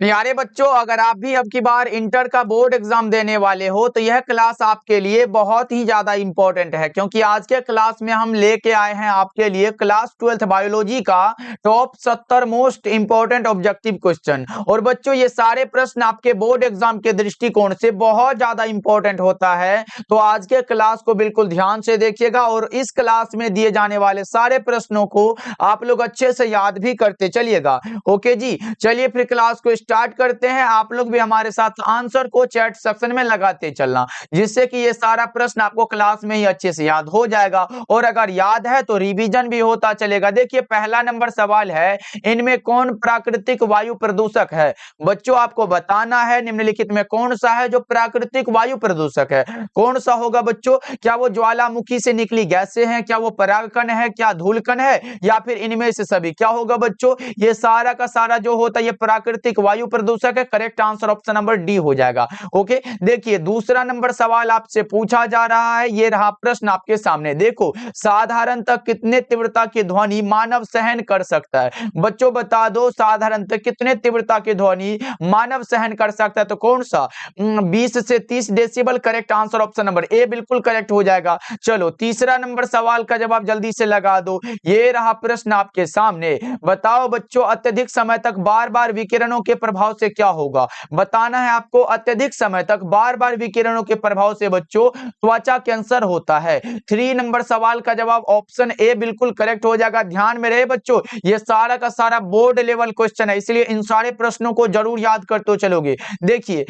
प्यारे बच्चों, अगर आप भी अब की बार इंटर का बोर्ड एग्जाम देने वाले हो तो यह क्लास आपके लिए बहुत ही ज्यादा इंपॉर्टेंट है, क्योंकि आज के क्लास में हम लेके आए हैं आपके लिए क्लास 12th बायोलॉजी का top 70 most important objective question. और बच्चों, ये सारे प्रश्न आपके बोर्ड एग्जाम के दृष्टिकोण से बहुत ज्यादा इंपॉर्टेंट होता है, तो आज के क्लास को बिल्कुल ध्यान से देखिएगा और इस क्लास में दिए जाने वाले सारे प्रश्नों को आप लोग अच्छे से याद भी करते चलिएगा। ओके जी, चलिए फिर क्लास को स्टार्ट करते हैं। आप लोग भी हमारे साथ आंसर को चैट सेक्शन में लगाते चलना, जिससे कि ये सारा प्रश्न आपको क्लास में ही अच्छे से याद हो जाएगा, और अगर याद है तो रिवीजन भी होता चलेगा। देखिए, पहला नंबर सवाल है, इनमें कौन प्राकृतिक वायु प्रदूषक है? बच्चों, आपको बताना है निम्नलिखित में कौन सा है जो प्राकृतिक वायु प्रदूषक है। कौन सा होगा बच्चों? क्या वो ज्वालामुखी से निकली गैसें हैं, क्या वो परागकण है, क्या धूलकण है, या फिर इनमें से सभी? क्या होगा बच्चों? ये सारा का सारा जो होता है ये प्राकृतिक वायु प्रदूषक है। Correct answer option number D हो जाएगा। ओके, देखिए दूसरा नंबर सवाल आपसे पूछा जा रहा है, ये रहा प्रश्न आपके सामने। देखो, साधारणतः कितने तीव्रता की ध्वनि मानव सहन कर सकता है? बच्चों बता दो, साधारणतः कितने तीव्रता की ध्वनि मानव सहन कर सकता है? तो कौन सा? 20 से 30 decibel. Correct answer option number A बिल्कुल करेक्ट हो जाएगा। चलो, तीसरा नंबर सवाल का जवाब जल्दी से लगा दो। ये रहा प्रश्न आपके सामने। बताओ बच्चों, अत्यधिक समय तक बार बार विकिरणों के प्रभाव से क्या होगा? बताना है आपको, अत्यधिक समय तक बार बार विकिरणों के प्रभाव से बच्चों त्वचा कैंसर होता है। 3 नंबर सवाल का जवाब ऑप्शन ए बिल्कुल करेक्ट हो जाएगा। ध्यान में रहे बच्चों, ये सारा का सारा बोर्ड लेवल क्वेश्चन है, इसलिए इन सारे प्रश्नों को जरूर याद करते चलोगे। देखिए,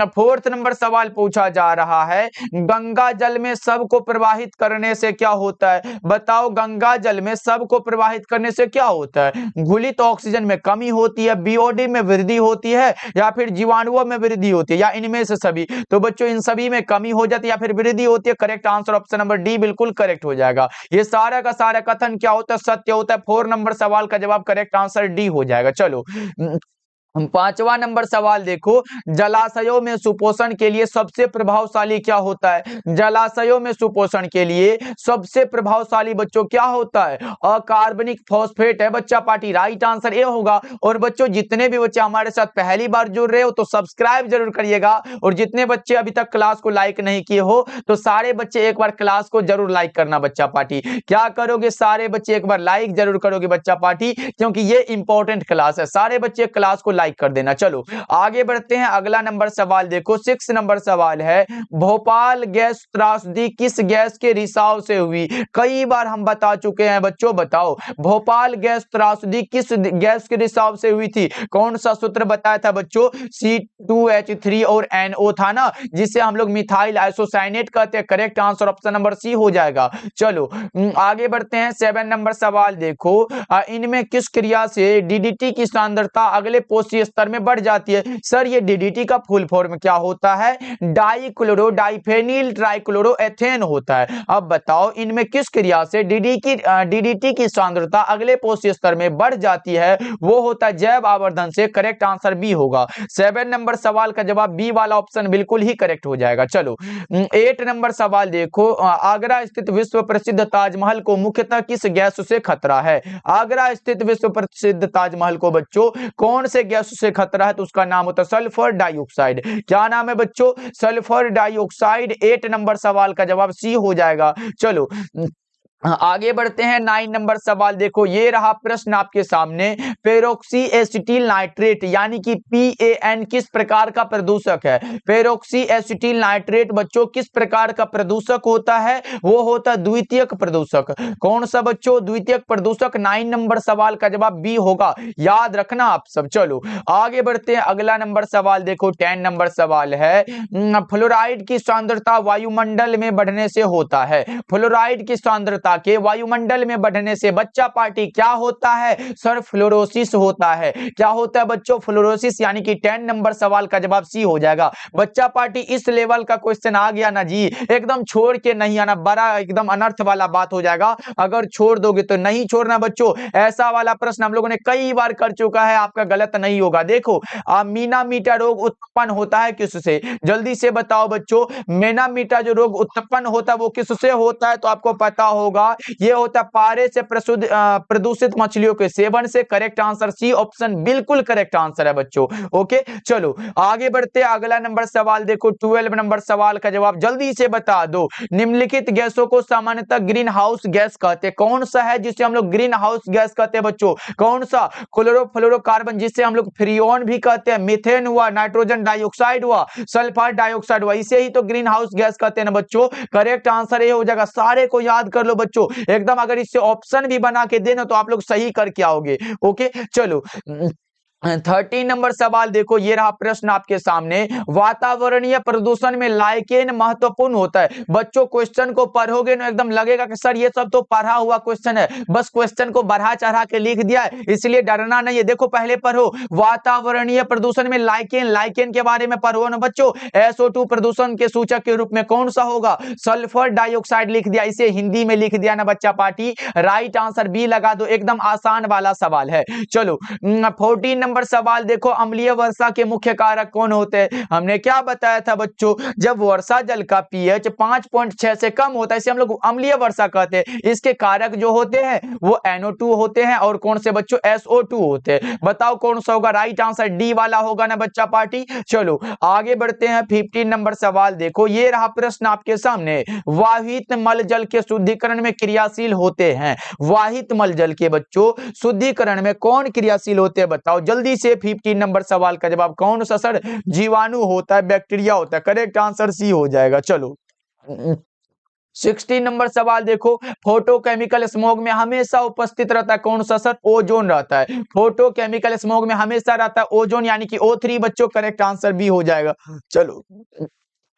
4th नंबर सवाल पूछा जा रहा है, गंगा जल में सबको प्रवाहित करने से क्या होता है? बताओ, गंगा जल में सबको प्रवाहित करने से क्या होता है? घुलित ऑक्सीजन में कमी होती है, बीओडी में वृद्धि होती है, या फिर जीवाणुओं में वृद्धि होती है, या इनमें से सभी? तो बच्चों, इन सभी में कमी हो जाती है या फिर वृद्धि होती है। Correct answer option number D बिल्कुल करेक्ट हो जाएगा। ये सारा का सारा कथन क्या होता है? सत्य होता है। 4 नंबर सवाल का जवाब करेक्ट आंसर डी हो जाएगा। चलो, 5वां नंबर सवाल देखो, जलाशयों में सुपोषण के लिए सबसे प्रभावशाली क्या होता है? जलाशयों में सुपोषण के लिए सबसे प्रभावशाली बच्चों क्या होता है? अकार्बनिक फॉस्फेट है बच्चा पार्टी। राइट आंसर ए होगा। और बच्चों, जितने भी बच्चे हमारे साथ पहली बार जुड़ रहे हो तो सब्सक्राइब जरूर करिएगा, और जितने बच्चे अभी तक क्लास को लाइक नहीं किए हो तो सारे बच्चे एक बार क्लास को जरूर लाइक करना बच्चा पार्टी। क्या करोगे? सारे बच्चे एक बार लाइक जरूर करोगे बच्चा पार्टी, क्योंकि ये इंपॉर्टेंट क्लास है। सारे बच्चे क्लास को लाइक कर देना। चलो, आगे बढ़ते हैं। अगला नंबर सवाल देखो, 6 नंबर सवाल है, भोपाल गैस त्रासदी किस गैस के रिसाव से हुई? कई बार हम बता चुके हैं बच्चों, बताओ भोपाल गैस त्रासदी किस गैस के रिसाव से हुई थी? कौन सा सूत्र बताया था बच्चों? C2H3 और NO था ना, जिसे हम लोग मिथाइल आइसोसाइनेट कहते हैं। Correct answer option number C हो जाएगा। चलो, आगे बढ़ते हैं। 7 नंबर सवाल देखो, इनमें किस क्रिया से DDT की सांद्रता अगले पोषी स्तर में बढ़ जाती है? सर, ये DDT का फुल फॉर्म क्या होता है? डाइक्लोरो डाइफेनिल ट्राइक्लोरोएथेन होता है। अब बताओ, इनमें किस क्रिया से DDT की सांद्रता अगले पोषी स्तर में बढ़ जाती है? वो होता है जैव आवर्धन से। करेक्ट आंसर बी होगा। 7 नंबर सवाल का जवाब बी वाला ऑप्शन बिल्कुल ही करेक्ट हो जाएगा। चलो, 8 नंबर सवाल देखो, आगरा स्थित विश्व प्रसिद्ध ताजमहल को मुख्यतः किस गैस से खतरा है? आगरा स्थित विश्व प्रसिद्ध ताजमहल को बच्चों कौन से गैस से खतरा है? तो उसका नाम होता है सल्फर डाइऑक्साइड। क्या नाम है बच्चों? Sulphur dioxide. 8 नंबर सवाल का जवाब सी हो जाएगा। चलो, आगे बढ़ते हैं। 9 नंबर सवाल देखो, ये रहा प्रश्न आपके सामने, पेरोक्सी एसिटिल नाइट्रेट यानी कि PAN किस प्रकार का प्रदूषक है? पेरोक्सी एसिटिल नाइट्रेट बच्चों किस प्रकार का प्रदूषक होता है? वो होता है द्वितीयक प्रदूषक। कौन सा बच्चों? द्वितीयक प्रदूषक। 9 नंबर सवाल का जवाब बी होगा, याद रखना आप सब। चलो, आगे बढ़ते हैं। अगला नंबर सवाल देखो, 10 नंबर सवाल है, फ्लोराइड की सांद्रता वायुमंडल में बढ़ने से होता है। फ्लोराइड की सांद्रता के वायुमंडल में बढ़ने से बच्चा पार्टी क्या होता है? सर, फ्लोरोसिस होता है। क्या होता है बच्चों? फ्लोरोसिस। यानी कि 10 नंबर सवाल का जवाब सी हो जाएगा। बच्चा पार्टी, इस लेवल का क्वेश्चन आ गया ना जी, एकदम छोड़ के नहीं आना, बड़ा एकदम अनर्थ वाला बात हो जाएगा अगर छोड़ दोगे तो। नहीं छोड़ना बच्चों, ऐसा वाला प्रश्न हम लोगों ने कई बार कर चुका है, आपका गलत नहीं होगा। देखो, मीना मीटा रोग उत्पन्न होता है किससे? जल्दी से बताओ बच्चों, मेना मीटा जो रोग उत्पन्न होता है वो किससे होता है? तो आपको पता होगा होगा? ये होता है पारे से प्रदूषित मछलियों के सेवन से। करेक्ट आंसर सी ऑप्शन बिल्कुल करेक्ट आंसर है बच्चों। ओके, चलो आगे बढ़ते हैं। अगला नंबर सवाल देखो, 12 नंबर सवाल का जवाब जल्दी से बता दो। निम्नलिखित गैसों को सामान्यतः ग्रीन हाउस गैस कहते हैं। कौन सा है जिसे हम लोग ग्रीन हाउस गैस कहते हैं बच्चों? कौन सा? क्लोरोफ्लोरोकार्बन जिसे हम लोग फ्रियोन भी कहते हैं, मीथेन हुआ, नाइट्रोजन डाइऑक्साइड हुआ, सल्फर डाइऑक्साइड हुआ, इसे ही तो ग्रीन हाउस गैस कहते हैं ना बच्चों। करेक्ट आंसर ये हो जाएगा। सारे को याद कर लो बच्चों एकदम। अगर इससे ऑप्शन भी बना के देना तो आप लोग सही करके आओगे। ओके, चलो 13 नंबर सवाल देखो, ये रहा प्रश्न आपके सामने। वातावरणीय प्रदूषण में लाइकेन महत्वपूर्ण होता है। बच्चों क्वेश्चन को पढ़ोगे ना एकदम लगेगा कि सर ये सब तो पढ़ा हुआ क्वेश्चन है, बस क्वेश्चन को बढ़ा चढ़ा के लिख दिया है, इसलिए डरना नहीं है। देखो पहले पढ़ो, वातावरणीय प्रदूषण में लाइकेन, लाइकेन के बारे में पढ़ो ना बच्चों। SO2 प्रदूषण के सूचक के रूप में कौन सा होगा? सल्फर डाइऑक्साइड लिख दिया, इसे हिंदी में लिख दिया ना बच्चा पार्टी। राइट आंसर बी लगा दो, एकदम आसान वाला सवाल है। चलो 14 नंबर सवाल देखो, अम्लीय वर्षा के मुख्य कारक कौन होते हैं? हमने क्या बताया था बच्चों, जब वर्षा जल का pH 5.6 से कम होता है इसे हम लोग अम्लीय वर्षा कहते हैं। इसके कारक जो होते हैं वो NO2 होते हैं और कौन से बच्चों? SO2 होते हैं। बताओ कौन सा होगा? राइट आंसर डी वाला होगा ना बच्चा पार्टी। चलो आगे बढ़ते हैं। 15 नंबर सवाल देखो, ये रहा प्रश्न आपके सामने। वाहित मल जल के शुद्धिकरण में क्रियाशील होते हैं। वाहित मल जल के बच्चों शुद्धिकरण में कौन क्रियाशील होते हैं? बताओ जल्दी से। 15 नंबर सवाल का जवाब कौन सा सर? जीवाणु होता है, बैक्टीरिया होता है। करेक्ट आंसर सी हो जाएगा। चलो 16 नंबर सवाल देखो, फोटोकेमिकल स्मोग में हमेशा उपस्थित रहता है कौन सा सर? ओजोन रहता है। फोटोकेमिकल स्मोग में हमेशा रहता है ओजोन, यानी कि O3 बच्चों। करेक्ट आंसर भी हो जाएगा। चलो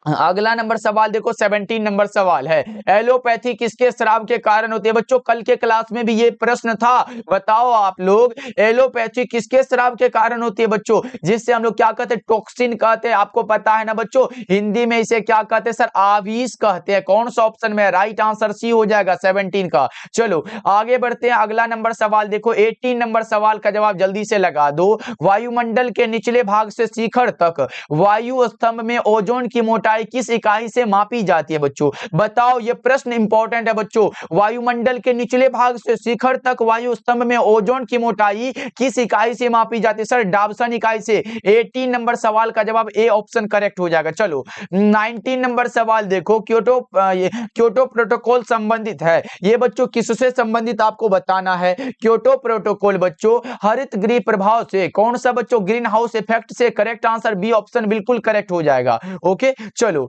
अगला नंबर सवाल देखो, 17 नंबर सवाल है, एलोपैथी किसके स्राव के कारण होती है? बच्चों कल के क्लास में भी ये प्रश्न था। बताओ आप लोग, एलोपैथी किसके स्राव के कारण होती है बच्चों? जिससे हम लोग क्या कहते हैं? टॉक्सिन कहते हैं। आपको पता है ना बच्चों, हिंदी में इसे क्या कहते हैं सर? आविष कहते हैं। कौन सा ऑप्शन में? राइट आंसर सी हो जाएगा 17 का। चलो आगे बढ़ते हैं। अगला नंबर सवाल देखो, 18 नंबर सवाल का जवाब जल्दी से लगा दो। वायुमंडल के निचले भाग से शिखर तक वायु स्तंभ में ओजोन की मोटाई किस इकाई से मापी जाती है बच्चों? बताओ, ये प्रश्न इंपॉर्टेंट है बच्चों। वायुमंडल के निचले भाग से शिखर तक वायु स्तंभ में ओजोन की मोटाई किस इकाई से मापी जाती है? सर डाल्टन इकाई से। 18 नंबर सवाल का जवाब ए ऑप्शन करेक्ट हो जाएगा। चलो 19 नंबर सवाल देखो, क्योटो प्रोटोकॉल संबंधित है। ये बच्चों किससे संबंधित आपको बताना है? क्योटो प्रोटोकॉल बच्चों हरित गृह प्रभाव से। कौन सा बच्चों? ग्रीन हाउस इफेक्ट से। करेक्ट आंसर बी ऑप्शन बिल्कुल करेक्ट हो जाएगा। ओके, चलो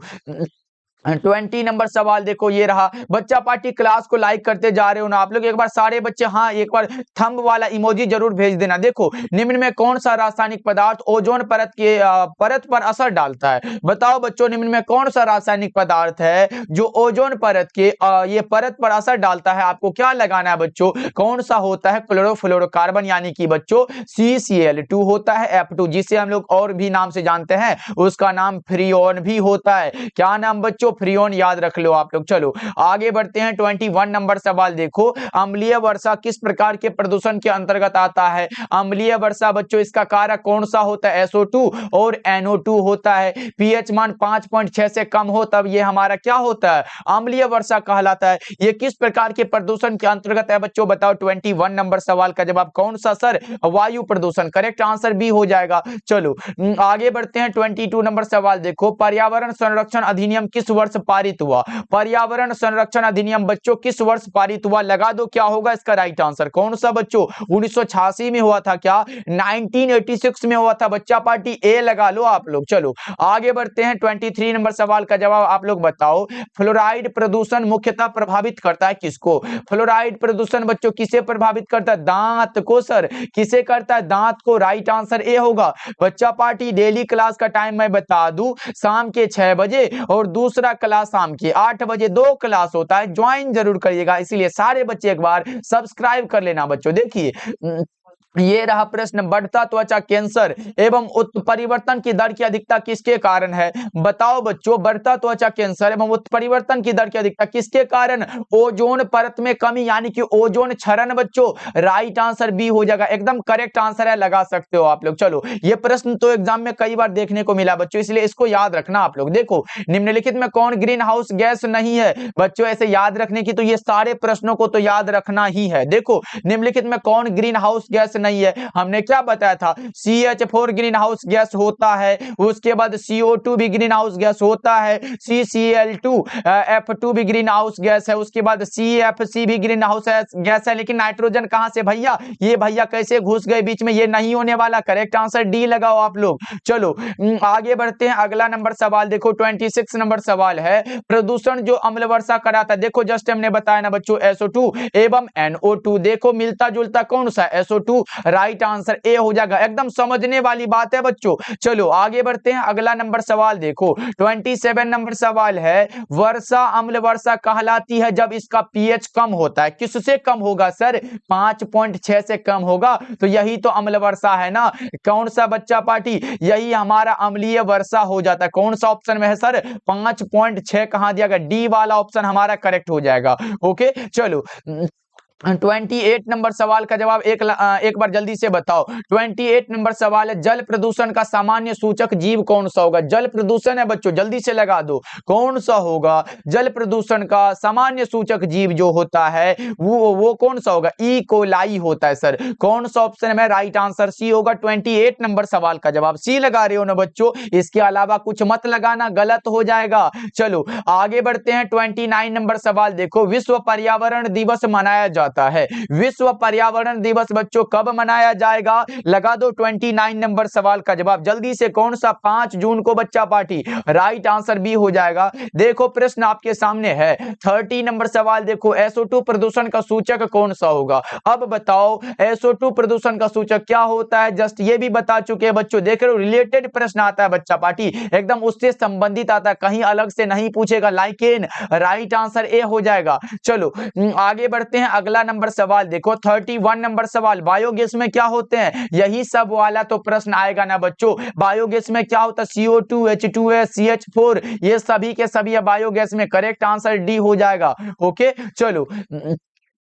20 नंबर सवाल देखो, ये रहा। बच्चा पार्टी क्लास को लाइक करते जा रहे हो ना आप लोग? एक बार सारे बच्चे हाँ एक बार थंब वाला इमोजी जरूर भेज देना। देखो निम्न में कौन सा रासायनिक पदार्थ ओजोन परत के परत पर असर डालता है? बताओ बच्चों, निम्न में कौन सा रासायनिक पदार्थ है जो ओजोन परत के ये परत पर असर डालता है? आपको क्या लगाना है बच्चों? कौन सा होता है? क्लोरोफ्लोरोकार्बन, यानी कि बच्चों CCl2 होता है, F2, जिसे हम लोग और भी नाम से जानते हैं, उसका नाम फ्रियोन भी होता है। क्या नाम बच्चों? फ्रियोन, याद रख लो आप लोग। चलो आगे बढ़ते हैं। 21 नंबर सवाल देखो, अम्लीय वर्षा किस प्रकार के प्रदूषण के अंतर्गत आता है? अम्लीय वर्षा बच्चों इसका कारक कौन सा होता है? SO2 और NO2 होता है। pH मान 5.6 से कम हो तब ये हमारा क्या होता है? अम्लीय वर्षा कहलाता है। ये किस प्रकार के प्रदूषण के अंतर्गत है बच्चों? बताओ 21 नंबर सवाल का जवाब कौन सा सर? वायु प्रदूषण। करेक्ट आंसर भी हो जाएगा। चलो आगे बढ़ते हैं। 22 नंबर सवाल देखो, पर्यावरण संरक्षण अधिनियम किस वर्ष पारित हुआ? पर्यावरण संरक्षण अधिनियम बच्चों किस वर्ष पारित हुआ? लगा दो क्या होगा इसका राइट आंसर? कौन सा बच्चों? 1986 में हुआ था क्या? 1986 में हुआ था बच्चा पार्टी। ए लगा लो आप लोग। चलो आगे बढ़ते हैं। 23 नंबर सवाल का जवाब आप लोग बताओ, फ्लोराइड प्रदूषण मुख्यतः प्रभावित करता है किसको? फ्लोराइड प्रदूषण बच्चों किसे प्रभावित करता है? दांत को सर। किसे करता है? दांत को। राइट आंसर ए होगा। बच्चा पार्टी डेली क्लास का टाइम मैं बता दूं, शाम के 6 बजे और दूसरा क्लास शाम के 8 बजे। 2 क्लास होता है, ज्वाइन जरूर करिएगा। इसीलिए सारे बच्चे एक बार सब्सक्राइब कर लेना बच्चों। देखिए ये रहा प्रश्न, बढ़ता त्वचा कैंसर एवं उत्परिवर्तन की दर की अधिकता किसके कारण है? बताओ बच्चों, बढ़ता त्वचा कैंसर एवं उत्परिवर्तन की दर की अधिकता किसके कारण? ओजोन परत में कमी यानी कि ओजोन क्षरण बच्चों। राइट आंसर बी हो जाएगा, एकदम करेक्ट आंसर है, लगा सकते हो आप लोग। चलो, ये प्रश्न तो एग्जाम में कई बार देखने को मिला बच्चों, इसलिए इसको याद रखना आप लोग। देखो, निम्नलिखित में कौन ग्रीन हाउस गैस नहीं है? बच्चों ऐसे याद रखने की तो ये सारे प्रश्नों को तो याद रखना ही है। देखो, निम्नलिखित में कौन ग्रीन हाउस गैस नहीं है? हमने क्या बताया था? CH4 ग्रीन हाउस गैस होता है, उसके बाद CO2 भी ग्रीन हाउस गैस होता है, CCl2 F2 भी ग्रीन हाउस गैस है, उसके बाद CFC भी ग्रीन हाउस गैस है। लेकिन नाइट्रोजन कहां से भैया? ये भैया कैसे घुस गए बीच में? ये नहीं होने वाला, करेक्ट आंसर डी लगाओ आप लोग। चलो आगे बढ़ते हैं, अगला नंबर सवाल देखो, 26 नंबर सवाल है, प्रदूषण जो अम्ल वर्षा कराता है। देखो जस्ट हमने बताया ना बच्चों, SO2 एवं NO2। देखो मिलता जुलता कौन सा? SO2। राइट आंसर ए हो जाएगा, एकदम समझने वाली बात है बच्चों। चलो आगे बढ़ते हैं, अगला नंबर सवाल देखो, 27 नंबर सवाल है, वर्षा अम्ल वर्षा कहलाती है जब इसका pH कम होता है। किससे कम होगा सर? 5.6 से कम होगा, तो यही तो अम्ल वर्षा है ना। कौन सा बच्चा पार्टी? यही हमारा अम्लीय वर्षा हो जाता है। कौन सा ऑप्शन में है सर? 5.6 कहां दिया गया? डी वाला ऑप्शन हमारा करेक्ट हो जाएगा। ओके चलो, 28 नंबर सवाल का जवाब एक बार जल्दी से बताओ। 28 नंबर सवाल है, जल प्रदूषण का सामान्य सूचक जीव कौन सा होगा? जल प्रदूषण है बच्चों, जल्दी से लगा दो, कौन सा होगा? जल प्रदूषण का सामान्य सूचक जीव जो होता है वो कौन सा होगा? ई कोलाई होता है सर। कौन सा ऑप्शन में? राइट आंसर सी होगा। 28 नंबर सवाल का जवाब सी लगा रहे हो ना बच्चों, इसके अलावा कुछ मत लगाना, गलत हो जाएगा। चलो आगे बढ़ते हैं, 29 नंबर सवाल देखो, विश्व पर्यावरण दिवस मनाया जाता है। विश्व पर्यावरण दिवस बच्चों कब मनाया जाएगा? लगा दो 29 नंबर सवाल का जवाब जल्दी से, कौन सा? 5 जून को बच्चा पार्टी। राइट आंसर बी हो जाएगा। देखो प्रश्न आपके सामने है, 30 नंबर सवाल देखो, SO2 प्रदूषण का सूचक कौन सा होगा? अब बताओ SO2 प्रदूषण का सूचक क्या होता है? जस्ट ये भी बता चुके हैं बच्चों, देख रहे हो, रिलेटेड प्रश्न आता है बच्चा पार्टी, एकदम उससे संबंधित आता है, कहीं अलग से नहीं पूछेगा। लाइकेन राइट आंसर ए हो जाएगा। चलो आगे बढ़ते हैं, अगला नंबर सवाल देखो, 31 नंबर सवाल, बायोगैस में क्या होते हैं? यही सब वाला तो प्रश्न आएगा ना बच्चों। बायोगैस में क्या होता है? CO2 H2S CH4, ये सभी के सभी बायोगैस में। करेक्ट आंसर डी हो जाएगा। ओके चलो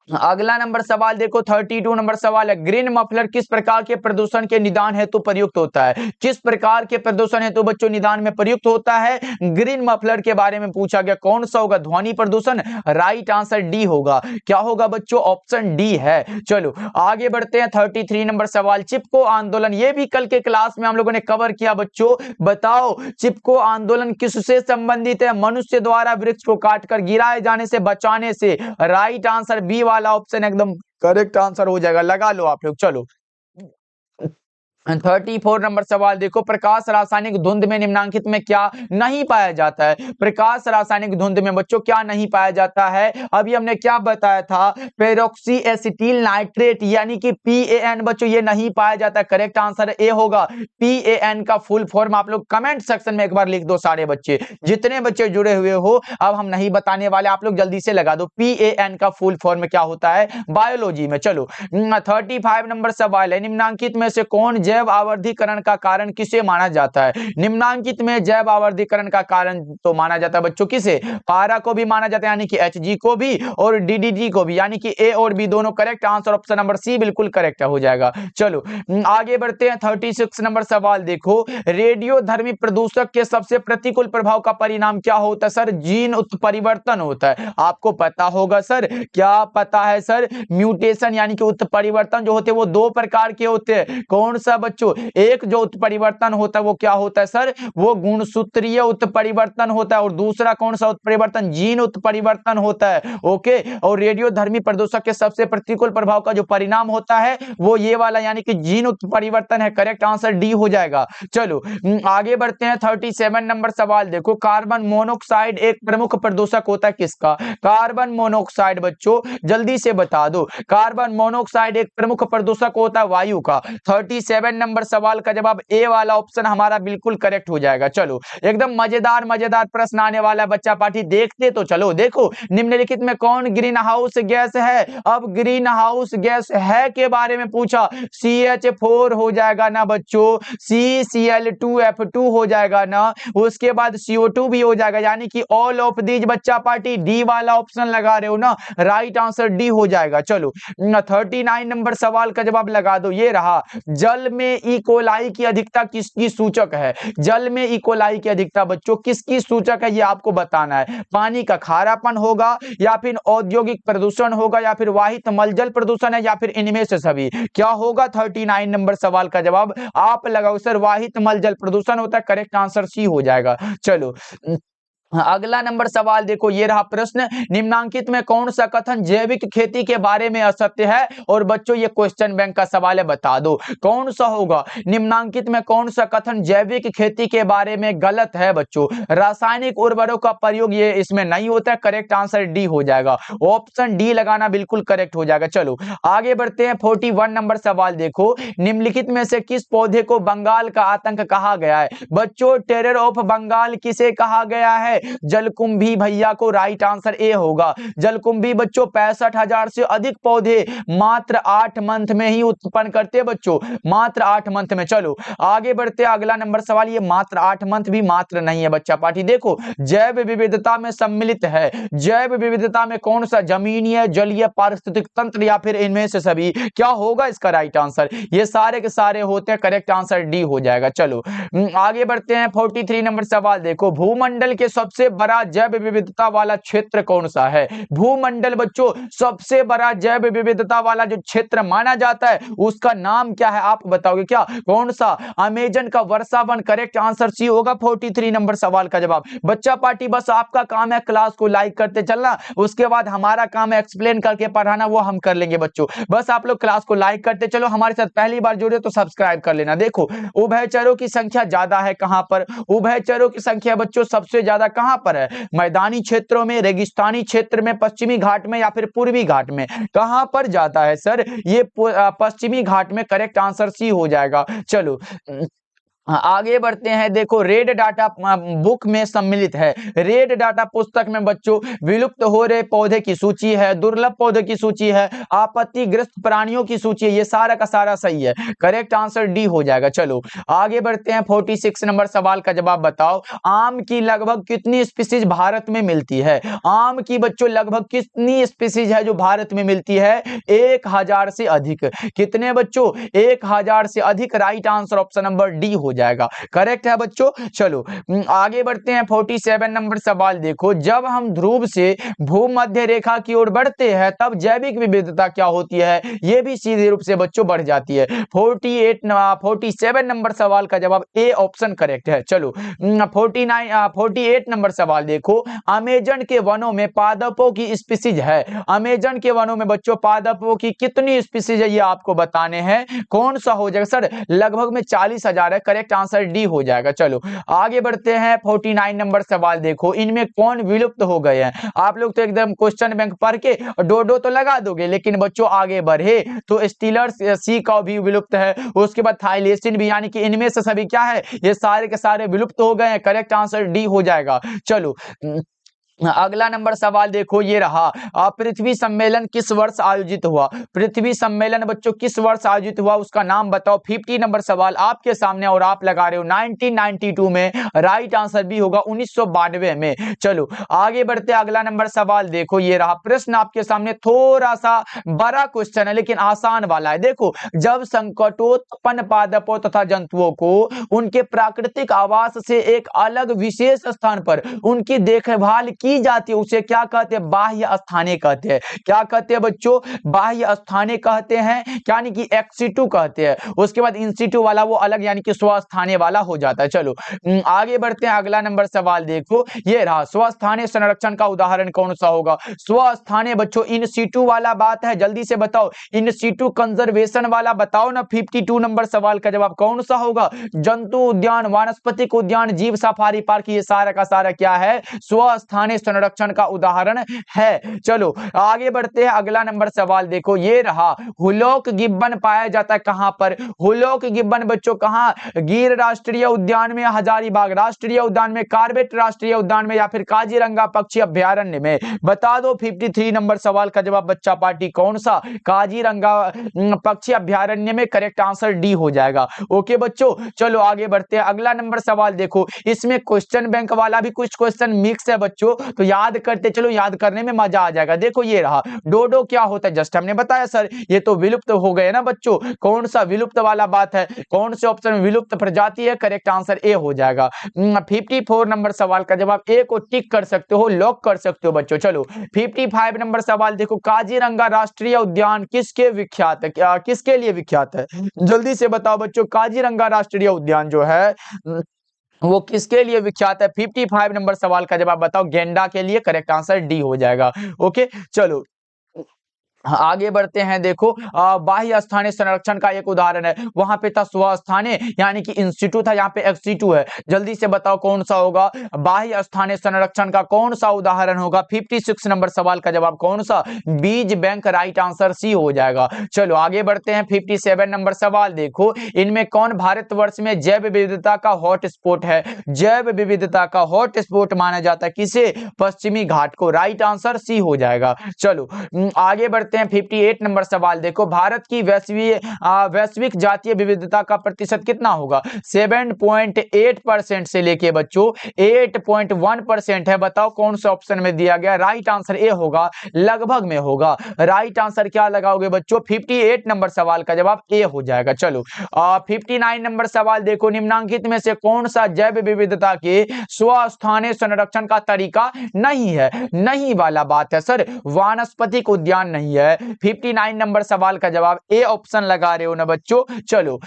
अगला नंबर सवाल देखो, 32 नंबर सवाल है, ग्रीन मफलर किस प्रकार के प्रदूषण के निदान हेतु प्रयुक्त होता है? किस प्रकार के प्रदूषण हेतु बच्चों निदान में प्रयुक्त होता है? ग्रीन मफलर के बारे में पूछा गया, कौन सा होगा? ध्वनि प्रदूषण। राइट आंसर डी होगा। क्या होगा बच्चों? ऑप्शन डी है। चलो आगे बढ़ते हैं, 33 नंबर सवाल, चिपको आंदोलन, ये भी कल के क्लास में हम लोगों ने कवर किया बच्चों। बताओ चिपको आंदोलन किससे संबंधित है? मनुष्य द्वारा वृक्ष को काटकर गिराए जाने से बचाने से। राइट आंसर बी वाला ऑप्शन एकदम करेक्ट आंसर हो जाएगा, लगा लो आप लोग। चलो 34 नंबर सवाल देखो, प्रकाश रासायनिक धुंध में निम्नांकित में क्या नहीं पाया जाता है? प्रकाश रासायनिक धुंध में बच्चों क्या नहीं पाया जाता है? अभी हमने क्या बताया था? पेरोक्सी एसिटिल नाइट्रेट यानी कि PAN बच्चों, ये नहीं पाया जाता। करेक्ट आंसर ए होगा। PAN का फुल फॉर्म आप लोग कमेंट सेक्शन में एक बार लिख दो, सारे बच्चे, जितने बच्चे जुड़े हुए हो। अब हम नहीं बताने वाले, आप लोग जल्दी से लगा दो, PAN का फुल फॉर्म क्या होता है बायोलॉजी में। चलो 35 नंबर सवाल है, निम्नांकित में से कौन जैव आवर्धीकरण का कारण किसे माना जाता है? निम्नांकित में जैव आवर्धीकरण का कारण तो माना जाता है बच्चों किसे? पारा को भी माना जाता है यानी कि Hg को भी, और DDT को भी, यानी कि A और B दोनों correct answer. Option number C बिल्कुल करेक्ट हो जाएगा। चलो आगे बढ़ते हैं, 36 नंबर सवाल देखो, रेडियोधर्मी प्रदूषक के सबसे प्रतिकूल प्रभाव का परिणाम क्या होता है सर? जीन उत्परिवर्तन होता है। आपको पता होगा सर, क्या पता है सर? म्यूटेशन यानी कि उत्परिवर्तन जो होते हैं वो 2 प्रकार के होते हैं। कौन सा बच्चों? एक जो उत्परिवर्तन होता है वो क्या होता है सर? वो गुणसूत्रीय उत्परिवर्तन होता है, और दूसरा कौन सा उत्परिवर्तन? जीन उत्परिवर्तन होता है। ओके, और रेडियोधर्मी प्रदूषक के सबसे प्रतिकूल प्रभाव का जो परिणाम होता है वो ये वाला यानी कि जीन उत्परिवर्तन है। करेक्ट आंसर डी हो जाएगा। चलो आगे बढ़ते हैं, 37 नंबर सवाल देखो, कार्बन मोनोऑक्साइड एक प्रमुख प्रदूषक होता है किसका? कार्बन मोनोऑक्साइड बच्चों जल्दी से बता दो, कार्बन मोनोऑक्साइड एक प्रमुख प्रदूषक होता है वायु का। 37 47 नंबर सवाल का जवाब ए वाला ऑप्शन हमारा बिल्कुल करेक्ट हो जाएगा। चलो एकदम मजेदार मजेदार प्रश्न आने वाला है बच्चा पार्टी, देखते तो चलो। देखो निम्नलिखित में कौन ग्रीन हाउस गैस है? अब ग्रीन हाउस गैस है के बारे में पूछा, CH4 हो जाएगा ना बच्चों, CCl2F2 हो जाएगा ना, उसके बाद CO2 भी हो जाएगा, यानी कि ऑल ऑफ दीज बच्चा पार्टी डी वाला ऑप्शन लगा रहे हो ना, राइट आंसर डी हो जाएगा। चलो 39 नंबर सवाल का जवाब लगा दो, ये रहा, जल में इकोलाई की अधिकता किसकी सूचक है? जल में इकोलाई की अधिकता बच्चों किसकी सूचक है, ये आपको बताना है। पानी का खारापन होगा, या फिर औद्योगिक प्रदूषण होगा, या फिर वाहित मलजल प्रदूषण है, या फिर इनमें से सभी? क्या होगा 39 नंबर सवाल का जवाब? आप लगाओ सर, वाहित मलजल प्रदूषण होता है, करेक्ट आंसर सी हो जाएगा। चलो अगला नंबर सवाल देखो, ये रहा प्रश्न, निम्नांकित में कौन सा कथन जैविक खेती के बारे में असत्य है? और बच्चों ये क्वेश्चन बैंक का सवाल है, बता दो कौन सा होगा। निम्नांकित में कौन सा कथन जैविक खेती के बारे में गलत है? बच्चों रासायनिक उर्वरकों का प्रयोग ये इसमें नहीं होता है, करेक्ट आंसर डी हो जाएगा। ऑप्शन डी लगाना बिल्कुल करेक्ट हो जाएगा। चलो आगे बढ़ते हैं, 41 नंबर सवाल देखो, निम्नलिखित में से किस पौधे को बंगाल का आतंक कहा गया है? बच्चों टेरर ऑफ बंगाल किसे कहा गया है? जलकुंभी भैया को राइट आंसर ए होगा। जलकुंभी बच्चों 65,000 से अधिक पौधे मात्र 8 मंथ में ही उत्पन्न करते हैं बच्चों, मात्र 8 मंथ में। चलो आगे बढ़ते हैं, अगला नंबर सवाल, ये मात्र 8 मंथ भी मात्र नहीं है बच्चा पार्टी। देखो जैव विविधता में सम्मिलित है, जैव विविधता में कौन सा? जमीनीय, जलीय, पारिस्थितिक तंत्र, या फिर इनमें से सभी? क्या होगा इसका राइट आंसर? ये सारे के सारे होते हैं, करेक्ट आंसर डी हो जाएगा। चलो आगे बढ़ते हैं, 43 नंबर सवाल देखो, भूमंडल के सबसे बड़ा जैव विविधता वाला क्षेत्र कौन सा है? भूमंडल बच्चों सबसे बड़ा जैव विविधता वाला जो क्षेत्र माना जाता है उसका नाम क्या है? आप बताओगे क्या? कौन सा? अमेजन का वर्षावन, करेक्ट आंसर सी होगा 43 नंबर सवाल का जवाब। बच्चा पार्टी बस आपका काम है क्लास को लाइक करते चलना, उसके बाद हमारा काम है एक्सप्लेन करके पढ़ाना, वो हम कर लेंगे बच्चों। बस आप लोग क्लास को लाइक करते चलो, हमारे साथ पहली बार जुड़े तो सब्सक्राइब कर लेना। देखो उभयचरों की संख्या ज्यादा है कहां पर? उभयचरों की संख्या बच्चों सबसे ज्यादा कहां पर है? मैदानी क्षेत्रों में, रेगिस्तानी क्षेत्र में, पश्चिमी घाट में, या फिर पूर्वी घाट में? कहां पर जाता है सर? ये पश्चिमी घाट में, करेक्ट आंसर सी हो जाएगा। चलो आगे बढ़ते हैं, देखो रेड डाटा बुक में सम्मिलित है, रेड डाटा पुस्तक में बच्चों विलुप्त हो रहे पौधे की सूची है, दुर्लभ पौधे की सूची है, आपत्तिग्रस्त प्राणियों की सूची है, ये सारा का सारा सही है, करेक्ट आंसर डी हो जाएगा। चलो आगे बढ़ते हैं, 46 नंबर सवाल का जवाब बताओ, आम की लगभग कितनी स्पीसीज भारत में मिलती है? आम की बच्चों लगभग कितनी स्पीसीज है जो भारत में मिलती है? 1000 से अधिक। कितने बच्चों? 1000 से अधिक, right answer option number D हो जाएगा, करेक्ट है बच्चों। चलो आगे बढ़ते हैं, 47 नंबर सवाल देखो, जब हम ध्रुव से भूमध्य रेखा की ओर बढ़ते हैं तब जैविक विविधता क्या होती है? ये भी सीधे रूप से बच्चों बढ़ जाती है। 47 नंबर सवाल का जवाब ए ऑप्शन करेक्ट है। चलो 48 नंबर सवाल देखो, अमेजन के वनों में पादपों की स्पीसीज है, अमेजन के वनों में बच्चों पादपों की कितनी स्पीसीज है ये आपको बताने हैं। कौन सा हो जाएगा सर? लगभग में 40,000 है, करेक्ट आंसर डी हो जाएगा। चलो आगे बढ़ते हैं, 49 नंबर सवाल देखो, इनमें कौन विलुप्त हो गए हैं? आप लोग तो एकदम क्वेश्चन बैंक पढ़ के डोडो तो लगा दोगे, लेकिन बच्चों आगे बढ़े तो स्टीलर्स सी का भी विलुप्त है, उसके बाद थाइलेसिन भी, यानी कि इनमें से सभी क्या है? ये सारे के सारे विलुप्त हो गए हैं, करेक्ट आंसर डी हो जाएगा। चलो अगला नंबर सवाल देखो, ये रहा, पृथ्वी सम्मेलन किस वर्ष आयोजित हुआ? पृथ्वी सम्मेलन बच्चों किस वर्ष आयोजित हुआ, उसका नाम बताओ। 50 नंबर सवाल आपके सामने और आप लगा रहे हो 1992 में, राइट आंसर भी होगा 1992 में। चलो आगे बढ़ते, अगला नंबर सवाल देखो, ये रहा, प्रश्न आपके सामने थोड़ा सा बड़ा क्वेश्चन है लेकिन आसान वाला है। देखो जब संकटोत्पन्न पादपों तथा जंतुओं को उनके प्राकृतिक आवास से एक अलग विशेष स्थान पर उनकी देखभाल की जाती है उसे क्या कहते हैं? बाह्य स्थानीय कहते हैं। क्या कहते हैं बच्चों? बाह्य स्थानीय कहते हैं, यानी कि एक्सिटू कहते हैं। उसके बाद इंसिटू वाला वो अलग, यानी कि स्वस्थानीय वाला हो जाता है। चलो आगे बढ़ते हैं, अगला नंबर सवाल देखो, ये रहा, स्वस्थानीय संरक्षण का उदाहरण कौन सा होगा? स्वस्थानीय बच्चों इन सीटू वाला बात है, जल्दी से बताओ, इन सीटू कंजर्वेशन वाला बताओ ना। 52 नंबर सवाल का जवाब कौन सा होगा? जंतु उद्यान, वानस्पतिक उद्यान, जीव सफारी पार्क, ये सारा का सारा क्या है? स्वस्थानीय स्थानीय संरक्षण का उदाहरण है। चलो आगे बढ़ते हैं, अगला नंबर सवाल देखो, ये रहा। हुलॉक गिब्बन पाया जाता है कहां पर? हुलॉक गिब्बन बच्चों कहां? गिर राष्ट्रीय उद्यान में, हजारीबाग राष्ट्रीय उद्यान में, कॉर्बेट राष्ट्रीय उद्यान में, या फिर काजीरंगा पक्षी अभ्यारण्य में? बता दो। 53 नंबर सवाल का जवाब बच्चा पार्टी कौन सा? काजीरंगा पक्षी अभ्यारण्य में। करेक्ट आंसर डी हो जाएगा। ओके बच्चों, चलो आगे बढ़ते हैं, अगला नंबर सवाल देखो। इसमें क्वेश्चन बैंक वाला भी कुछ क्वेश्चन मिक्स है बच्चों, तो याद करते चलो, याद करने में मजा आ जाएगा। देखो ये रहा, डोडो क्या होता है? जस्ट हमने बताया सर, ये तो विलुप्त हो गए ना बच्चों। कौन सा विलुप्त वाला बात है? कौन से ऑप्शन में विलुप्त प्रजाति है? करेक्ट आंसर ए हो जाएगा। 54 नंबर सवाल का जवाब ए को टिक कर सकते हो, लॉक कर सकते हो बच्चों। चलो 55 नंबर सवाल देखो, काजीरंगा राष्ट्रीय उद्यान किसके विख्यात है? किसके लिए विख्यात है? जल्दी से बताओ बच्चों, काजीरंगा राष्ट्रीय उद्यान जो है वो किसके लिए विख्यात है? 55 नंबर सवाल का जवाब बताओ। गेंडा के लिए। करेक्ट आंसर डी हो जाएगा। ओके चलो आगे बढ़ते हैं। देखो बाह्य स्थानीय संरक्षण का एक उदाहरण है, वहां पे था स्वस्थानीय यानी कि इंस्टीट्यूट था, यहाँ पे एक्सीटू है। जल्दी से बताओ कौन सा होगा? बाह्य स्थानीय संरक्षण का कौन सा उदाहरण होगा? 56 नंबर सवाल का जवाब कौन सा? बीज बैंक। राइट आंसर सी हो जाएगा। चलो आगे बढ़ते हैं। 57 नंबर सवाल देखो, इनमें कौन भारतवर्ष में जैव विविधता का हॉटस्पॉट है? जैव विविधता का हॉटस्पॉट माना जाता है किसे? पश्चिमी घाट को। राइट आंसर सी हो जाएगा। चलो आगे बढ़ते हैं। 58 नंबर सवाल देखो, भारत की वैश्विक जातीय विविधता का प्रतिशत कितना होगा? 7.8% से लेके बच्चों 8.1% है। बताओ कौन सा ऑप्शन में दिया गया? राइट आंसर ए होगा, लगभग में होगा। राइट आंसर क्या लगाओगे बच्चों? 58 नंबर सवाल का जवाब ए हो जाएगा। चलो 59 नंबर सवाल देखो, निम्नांकित में से कौन सा जैव विविधता के स्वस्थानीय संरक्षण का तरीका नहीं है? नहीं वाला बात है सर, वानस्पतिक उद्यान नहीं है। 59 नंबर सवाल का जवाब ए ऑप्शन लगा रहे हो ना बच्चों। चलो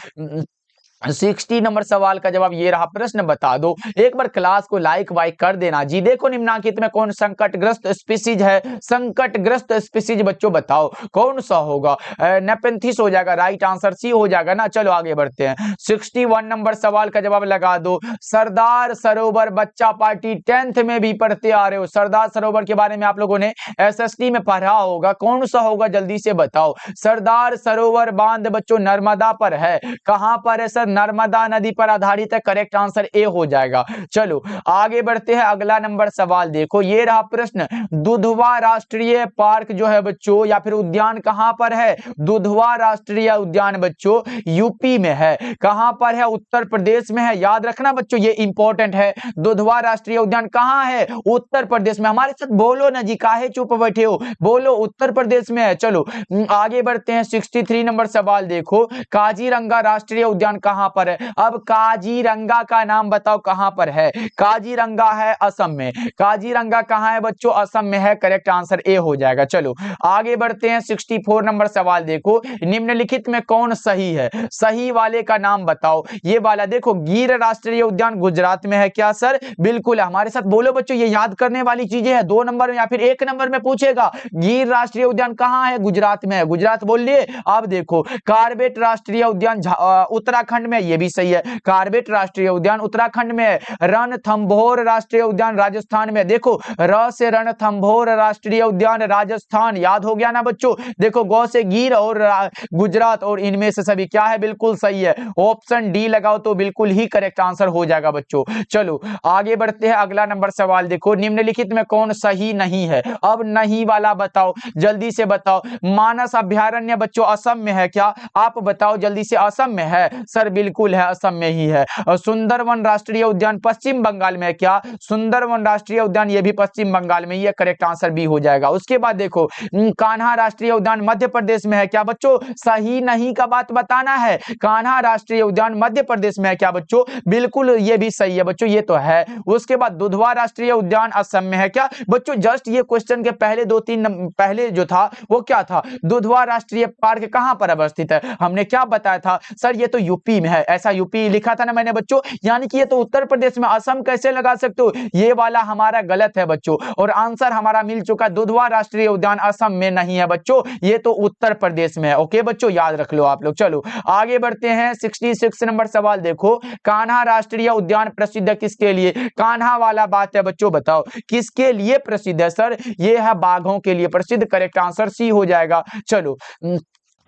60 नंबर सवाल का जवाब ये रहा। प्रश्न बता दो। एक बार क्लास को लाइक वाइक कर देना जी। देखो निम्नांकित में कौन संकटग्रस्त स्पीसीज है? संकटग्रस्त स्पीसीज बच्चों बताओ कौन सा होगा? नेपेंथिस हो जाएगा। राइट आंसर सी हो जाएगा ना। चलो आगे बढ़ते हैं। 61 नंबर सवाल का जवाब लगा दो। सरदार सरोवर बच्चा पार्टी 10th में भी पढ़ते आ रहे हो, सरदार सरोवर के बारे में आप लोगों ने SST में पढ़ा होगा। कौन सा होगा जल्दी से बताओ? सरदार सरोवर बांध बच्चों नर्मदा पर है। कहां पर है सर? नर्मदा नदी पर आधारित है। करेक्ट आंसर ए हो जाएगा। चलो आगे बढ़ते हैं। अगला नंबर सवाल देखो, ये रहा प्रश्न। दुधवा राष्ट्रीय पार्क जो है बच्चों या फिर उद्यान कहां पर है? दुधवा राष्ट्रीय उद्यान बच्चों यूपी में है। कहां पर है? उत्तर प्रदेश में है। याद रखना बच्चों, ये इंपॉर्टेंट है। दुधवा राष्ट्रीय उद्यान कहां है? उत्तर प्रदेश में। हमारे साथ बोलो ना जी, काहे चुप बैठे हो? बोलो, उत्तर प्रदेश में है। चलो आगे बढ़ते हैं। 63 नंबर सवाल देखो, काजीरंगा राष्ट्रीय उद्यान कहां पर है? अब काजीरंगा का नाम बताओ कहां पर है? काजीरंगा है असम में। काजीरंगा कहां है बच्चों? असम में है। करेक्ट आंसर ए हो जाएगा। चलो आगे बढ़ते हैं। 64 नंबर सवाल देखो, निम्नलिखित में कौन सही है? सही वाले का नाम बताओ। ये वाला देखो, गिर राष्ट्रीय उद्यान गुजरात में है क्या सर? बिल्कुल। हमारे साथ बोलो बच्चों, ये याद करने वाली चीजें हैं। 2 नंबर में या फिर 1 नंबर में पूछेगा, गिर राष्ट्रीय उद्यान कहां है? गुजरात में है। गुजरात बोल लिए। अब देखो, कॉर्बेट राष्ट्रीय उद्यान उत्तराखंड में, ये भी सही है। कॉर्बेट राष्ट्रीय उद्यान उत्तराखंड में है। रणथंभौर राष्ट्रीय उद्यान राजस्थान में। देखो र से रणथंभौर राष्ट्रीय उद्यान राजस्थान। याद हो गया ना बच्चों? देखो गौ से गिर और गुजरात, और इनमें से सभी क्या है? बिल्कुल सही है। ऑप्शन डी लगाओ तो बिल्कुल ही करेक्ट आंसर हो जाएगा बच्चों। चलो आगे बढ़ते हैं। अगला नंबर सवाल देखो, निम्नलिखित में कौन सही नहीं है? अब नहीं वाला बताओ, जल्दी से बताओ। मानस अभ्यारण्य बच्चों असम में है क्या? आप बताओ जल्दी से। असम में है सर? बिल्कुल है, असम में ही है। और सुंदरवन राष्ट्रीय उद्यान पश्चिम बंगाल में है क्या? सुंदरवन राष्ट्रीय उद्यान ये भी पश्चिम बंगाल में ही है। करेक्ट आंसर बी हो जाएगा। उसके बाद देखो, कान्हा राष्ट्रीय उद्यान मध्य प्रदेश में है क्या बच्चों? सही नहीं का बात बताना है। कान्हा राष्ट्रीय उद्यान मध्य प्रदेश में है क्या बच्चों? बिल्कुल, ये भी सही है बच्चों, ये तो है। उसके बाद दुधवा राष्ट्रीय उद्यान असम में है क्या बच्चों? जस्ट ये क्वेश्चन के पहले 2-3 पहले जो था वो क्या था? दुधवा राष्ट्रीय पार्क कहां पर अवस्थित है? हमने क्या बताया था सर? ये तो यूपी में है, ऐसा यूपी लिखा था ना मैंने बच्चों, यानी कि ये तो उत्तर प्रदेश में, असम कैसे लगा सकते हो, ये वाला हमारा गलत है बच्चों। और आंसर हमारा मिल चुका, दुधवा राष्ट्रीय उद्यान असम में नहीं है बच्चों, ये तो उत्तर प्रदेश में है। ओके बच्चों, याद रख लो आप लोग। चलो आगे बढ़ते हैं, 66 नंबर सवाल देखो, कान्हा राष्ट्रीय उद्यान प्रसिद्ध किसके लिए? कान्हा वाला बात है बच्चों, बताओ किसके लिए प्रसिद्ध है? सर ये है बाघों के लिए प्रसिद्ध, करेक्ट आंसर सी हो जाएगा। चलो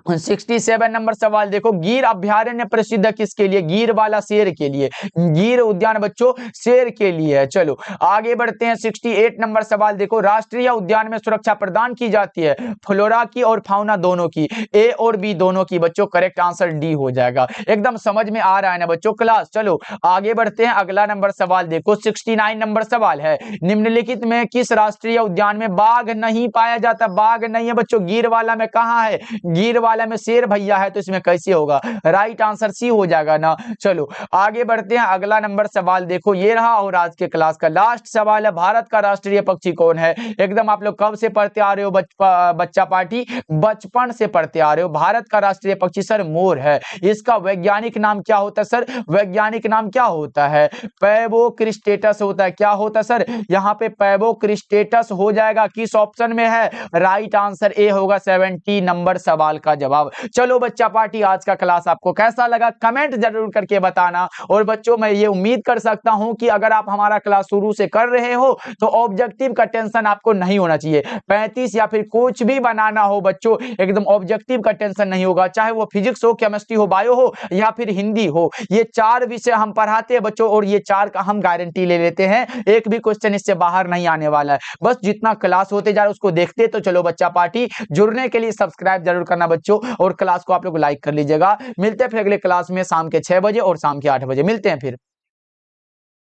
67 नंबर सवाल देखो, गिर अभ्यारण्य प्रसिद्ध किसके लिए? गिर वाला शेर के लिए, गिर उद्यान बच्चों शेर के लिए है। चलो आगे बढ़ते हैं, 68 नंबर सवाल देखो, राष्ट्रीय उद्यान में सुरक्षा प्रदान की जाती है फ्लोरा की और फाउना दोनों की, ए और बी दोनों की बच्चों, करेक्ट आंसर डी हो जाएगा। एकदम समझ में आ रहा है ना बच्चों क्लास। चलो आगे बढ़ते हैं, अगला नंबर सवाल देखो, 69 नंबर सवाल है, निम्नलिखित में किस राष्ट्रीय उद्यान में बाघ नहीं पाया जाता? बाघ नहीं है बच्चों, गिर वाला में कहां है? गिर वाला में शेर भैया है, तो इसमें कैसे होगा? राइट आंसर सी हो जाएगा ना। चलो आगे बढ़ते हैं, अगला नंबर सवाल देखो, ये रहा और आज के क्लास का लास्ट सवाल है, भारत का राष्ट्रीय पक्षी कौन है? एकदम आप लोग कब से पढ़ते आ रहे हो बच्चा पार्टी? बचपन से पढ़ते आ रहे हो। भारत का राष्ट्रीय पक्षी सर मोर है। इसका वैज्ञानिक नाम क्या होता है सर? वैज्ञानिक नाम क्या होता है? पैवोक्रिस्टेटस होता है। क्या होता है सर? यहाँ पे पैवोक्रिस्टेटस हो जाएगा। किस ऑप्शन में है? राइट आंसर ए होगा 70 नंबर सवाल का जवाब। चलो बच्चा पार्टी, आज का क्लास आपको कैसा लगा कमेंट जरूर करके बताना। और बच्चों मैं ये उम्मीद कर सकता हूं कि अगर आप हमारा क्लास शुरू से कर रहे हो तो ऑब्जेक्टिव का टेंशन आपको नहीं होना चाहिए। 35 या फिर कुछ भी बनाना हो बच्चों, एकदम ऑब्जेक्टिव का टेंशन नहीं होगा, चाहे वो फिजिक्स हो, केमिस्ट्री हो, बायो हो या फिर हिंदी हो। ये 4 विषय हम पढ़ाते हैं बच्चों, और ये 4 का हम गारंटी ले लेते हैं, एक भी क्वेश्चन इससे बाहर नहीं आने वाला है। बस जितना क्लास होते जा रहा है उसको देखते। तो चलो बच्चा पार्टी, जुड़ने के लिए सब्सक्राइब जरूर करना बच्चों, और क्लास को आप लोग लाइक कर लीजिएगा। मिलते हैं फिर अगले क्लास में शाम के 6 बजे और शाम के 8 बजे मिलते हैं फिर।